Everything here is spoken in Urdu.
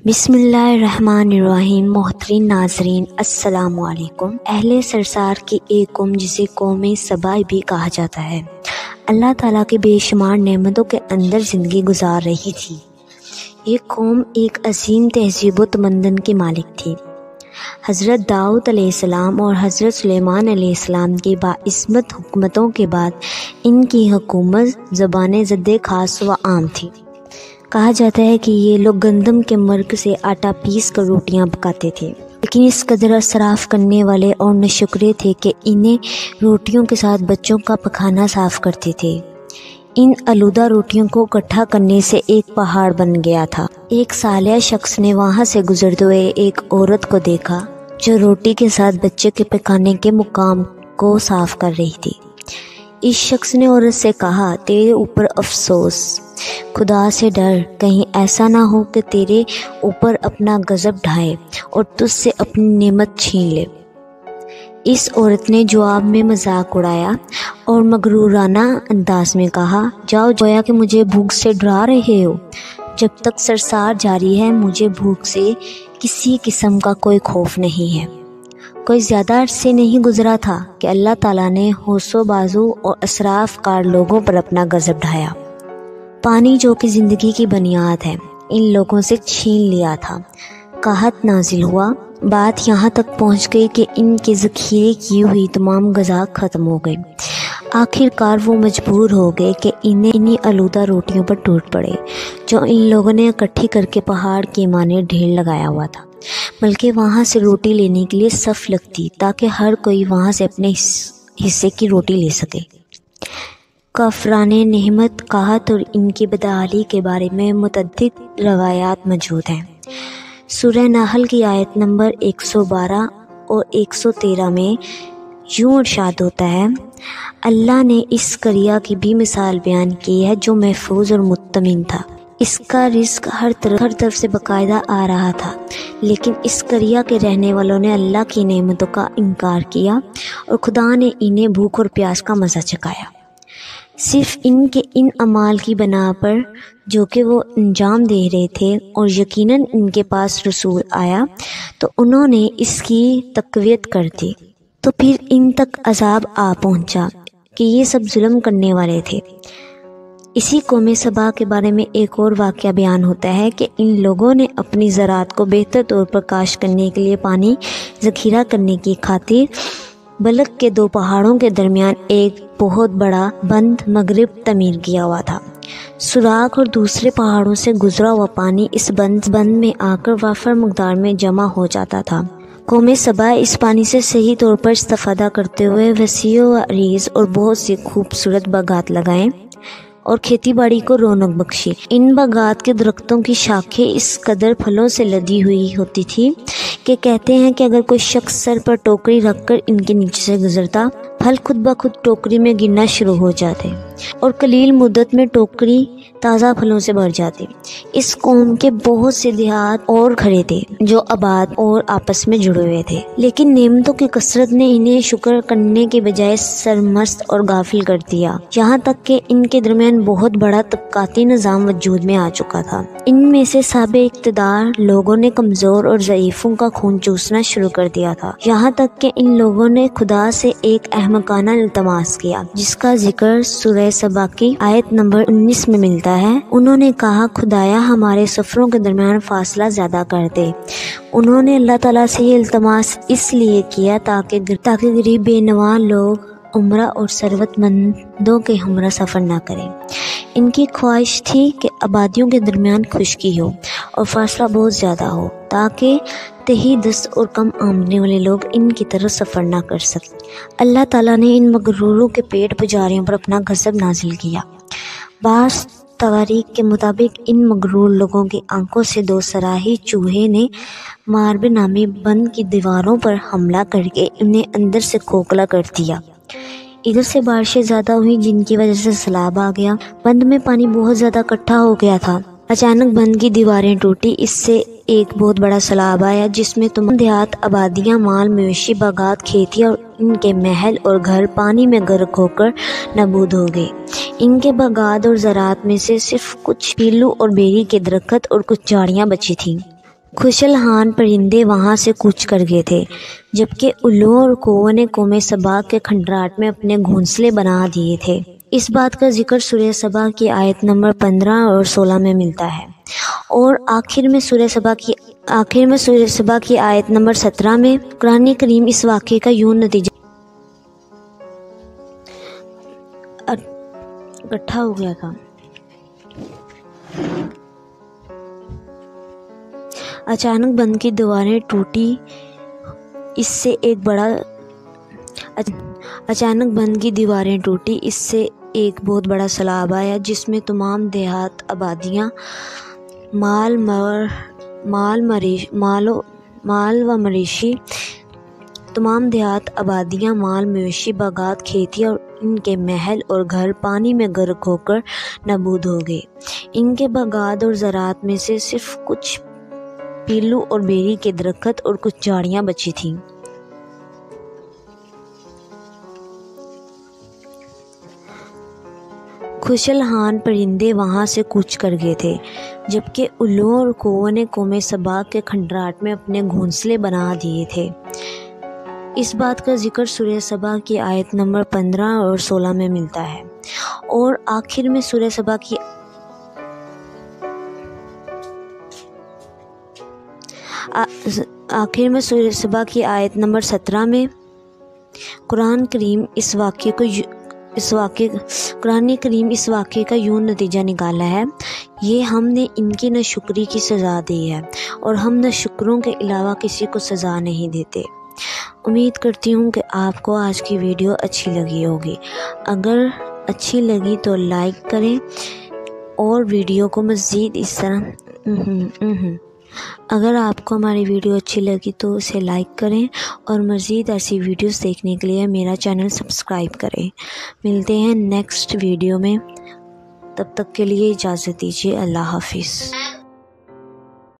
بسم اللہ الرحمن الرحیم۔ محترم ناظرین السلام علیکم۔ اہل سرسار کی ایک قوم جسے قوم سبا بھی کہا جاتا ہے، اللہ تعالیٰ کے بے شمار نعمتوں کے اندر زندگی گزار رہی تھی۔ یہ قوم ایک عظیم تہذیب و تمدن کی مالک تھی۔ حضرت داؤد علیہ السلام اور حضرت سلیمان علیہ السلام کی باعظمت حکومتوں کے بعد ان کی حکومت زبان زد خاص و عام تھی۔ کہا جاتا ہے کہ یہ لوگ گندم کے مرگ سے آٹا پیس کر روٹیاں پکاتے تھے، لیکن اس قدر اسراف کرنے والے اور ناشکرے تھے کہ انہیں روٹیوں کے ساتھ بچوں کا پخانہ صاف کرتے تھے۔ ان آلودہ روٹیوں کو اکٹھا کرنے سے ایک پہاڑ بن گیا تھا۔ ایک صالح شخص نے وہاں سے گزرتے ہوئے ایک عورت کو دیکھا جو روٹی کے ساتھ بچے کے پکانے کے مقام کو صاف کر رہی تھی۔ اس شخص نے عورت سے کہا، تیرے اوپر افسوس، خدا سے ڈر، کہیں ایسا نہ ہو کہ تیرے اوپر اپنا غضب ڈھائے اور تجھ سے اپنی نعمت چھین لے۔ اس عورت نے جواب میں مذاق اڑایا اور مغرورانہ انداز میں کہا، جاؤ، گویا کہ مجھے بھوک سے ڈرا رہے ہو۔ جب تک سرسار جاری ہے مجھے بھوک سے کسی قسم کا کوئی خوف نہیں ہے۔ کوئی زیادہ عرصے نہیں گزرا تھا کہ اللہ تعالیٰ نے ہوش و بازو اور اسراف کار لوگوں پر اپنا غضب ڈھایا۔ پانی جو کہ زندگی کی بنیاد ہے ان لوگوں سے چھین لیا تھا۔ قحط نازل ہوا، بات یہاں تک پہنچ گئی کہ ان کے ذخیرے کی ہوئی تمام غذا ختم ہو گئی۔ آخر کار وہ مجبور ہو گئے کہ انہیں آلودہ روٹیوں پر ٹوٹ پڑے جو ان لوگوں نے اکٹھی کر کے پہاڑ کے مانے ڈھیر لگایا ہوا تھا، بلکہ وہاں سے روٹی لینے کے لیے صف لگتی تاکہ ہر کوئی وہاں سے اپنے حصے کی روٹی لے سکے۔ کافران نعمت، قحط اور ان کی بدحالی کے بارے میں متعدد روایات موجود ہیں۔ سورہ نحل کی آیت نمبر 112 اور 113 میں یوں ارشاد ہوتا ہے، اللہ نے اس قریہ کی بھی مثال بیان کی ہے جو محفوظ اور مطمئن تھا۔ اس کا رزق ہر طرف سے باقاعدہ آ رہا تھا، لیکن اس قریہ کے رہنے والوں نے اللہ کی نعمتوں کا انکار کیا اور خدا نے انہیں بھوک اور پیاس کا مزہ چکھایا۔ صرف ان کے ان اعمال کی بنا پر جو کہ وہ انجام دے رہے تھے، اور یقیناً ان کے پاس رسول آیا تو انہوں نے اس کی تقویت کر دی، تو پھر ان تک عذاب آ پہنچا کہ یہ سب ظلم کرنے والے تھے۔ اسی قوم سبا کے بارے میں ایک اور واقعہ بیان ہوتا ہے کہ ان لوگوں نے اپنی زراعت کو بہتر طور پر کاشت کرنے کے لیے پانی ذخیرہ کرنے کی خاطر بلک کے دو پہاڑوں کے درمیان ایک بہت بڑا بند مغرب تعمیر کیا ہوا تھا۔ سوراخ اور دوسرے پہاڑوں سے گزرا ہوا پانی اس بند میں آ کر وافر مقدار میں جمع ہو جاتا تھا۔ قوم سبا اس پانی سے صحیح طور پر استفادہ کرتے ہوئے وسیع و عریض اور بہت سی خوبصورت باغات لگائیں اور کھیتی باڑی کو رونق بخشی۔ ان باغات کے درختوں کی شاخیں اس قدر پھلوں سے لدی ہوئی ہوتی تھی کہ کہتے ہیں کہ اگر کوئی شخص سر پر ٹوکری رکھ کر ان کے نیچے سے گزرتا، پھل خود بخود ٹوکری میں گرنا شروع ہو جاتے اور قلیل مدت میں ٹوکری تازہ پھلوں سے بھر جاتی۔ اس قوم کے بہت سے دیہات اور کھڑے تھے جو آباد اور آپس میں جڑے ہوئے تھے، لیکن نعمتوں کی کثرت نے انہیں شکر کرنے کے بجائے سرمست اور غافل کر دیا، یہاں تک کہ ان کے درمیان بہت بڑا طبقاتی نظام وجود میں آ چکا تھا۔ ان میں سے سابق اقتدار لوگوں نے کمزور اور ضعیفوں کا خون چوسنا شروع کر دیا تھا، یہاں تک کہ ان لوگوں نے خدا سے ایک احمقانہ التماس کیا جس کا ذکر سورہ سبا کی آیت نمبر 19 میں ملتا ہے۔ انہوں نے کہا، خدایا ہمارے سفروں کے درمیان فاصلہ زیادہ کر دے۔ انہوں نے اللہ تعالیٰ سے یہ التماس اس لیے کیا تاکہ غریب بے نواں لوگ عمرہ اور ثروت مندوں کے ہمراہ سفر نہ کریں۔ ان کی خواہش تھی کہ آبادیوں کے درمیان خشکی ہو اور فاصلہ بہت زیادہ ہو تاکہ تہی دست اور کم آمدنی والے لوگ ان کی طرف سفر نہ کر سکیں۔ اللہ تعالیٰ نے ان مغروروں کے پیٹ پجاریوں پر اپنا غضب نازل کیا۔ بعض تواریخ کے مطابق ان مغرور لوگوں کی آنکھوں سے دو سراہی چوہے نے مارب نامی بند کی دیواروں پر حملہ کر کے انہیں اندر سے کھوکھلا کر دیا۔ ادھر سے بارشیں زیادہ ہوئی جن کی وجہ سے سیلاب آ گیا۔ بند میں پانی بہت زیادہ اکٹھا ہو گیا تھا۔ اچانک بند کی دیواریں ٹوٹی، اس سے ایک بہت بڑا سیلاب آیا جس میں تمام دیہات، آبادیاں، مال مویشی، باغات، کھیتیاں اور ان کے محل اور گھر پانی میں غرق ہو کر نابود ہو گئے۔ ان کے باغات اور زراعت میں سے صرف کچھ پیلو اور بیری کے درخت اور کچھ جھاڑیاں بچی تھیں۔ خوشلحان پرندے وہاں سے کوچ کر گئے تھے، جبکہ الو اور کووں نے قوم سبا کے کھنڈرات میں اپنے گھونسلے بنا دیے تھے۔ اس بات کا ذکر سورہ سبا کی آیت نمبر 15 اور 16 میں ملتا ہے، اور آخر میں سورہ سبا کی آیت نمبر 17 میں قرآن کریم اس واقعے کا یوں نتیجہ اکٹھا ہو گیا تھا۔ اچانک بند کی دیواریں ٹوٹی، اس سے ایک بہت بڑا سیلاب آیا، جس میں تمام دیہات آبادیاں مال مویشی باغات کھیتیاں اور ان کے محل اور گھر پانی میں غرق ہو کر نابود ہو گئے۔ ان کے باغات اور زراعت میں سے صرف کچھ پیلو اور بیری کے درخت اور کچھ جھاڑیاں بچی تھیں۔ خوشلحان پرندے وہاں سے کوچ کر گئے تھے، جبکہ الو اور کووں نے قوم سبا کے کھنڈرات میں اپنے گھونسلے بنا دیے تھے۔ اس بات کا ذکر سورہ سبا کی آیت نمبر 15 اور 16 میں ملتا ہے، اور آخر میں سورہ سبا کی آیت نمبر 17 میں قرآن کریم اس واقعے کا یوں نتیجہ نکالا ہے: یہ ہم نے ان کی ناشکری کی سزا دی ہے، اور ہم ناشکروں کے علاوہ کسی کو سزا نہیں دیتے۔ امید کرتی ہوں کہ آپ کو آج کی ویڈیو اچھی لگی ہوگی۔ اگر اچھی لگی تو لائک کریں، اور ویڈیو کو مزید اس طرح اگر آپ کو ہماری ویڈیو اچھی لگی تو اسے لائک کریں، اور مزید ایسی ویڈیوز دیکھنے کے لیے میرا چینل سبسکرائب کریں۔ ملتے ہیں نیکسٹ ویڈیو میں، تب تک کے لیے اجازت دیجیے۔ اللہ حافظ۔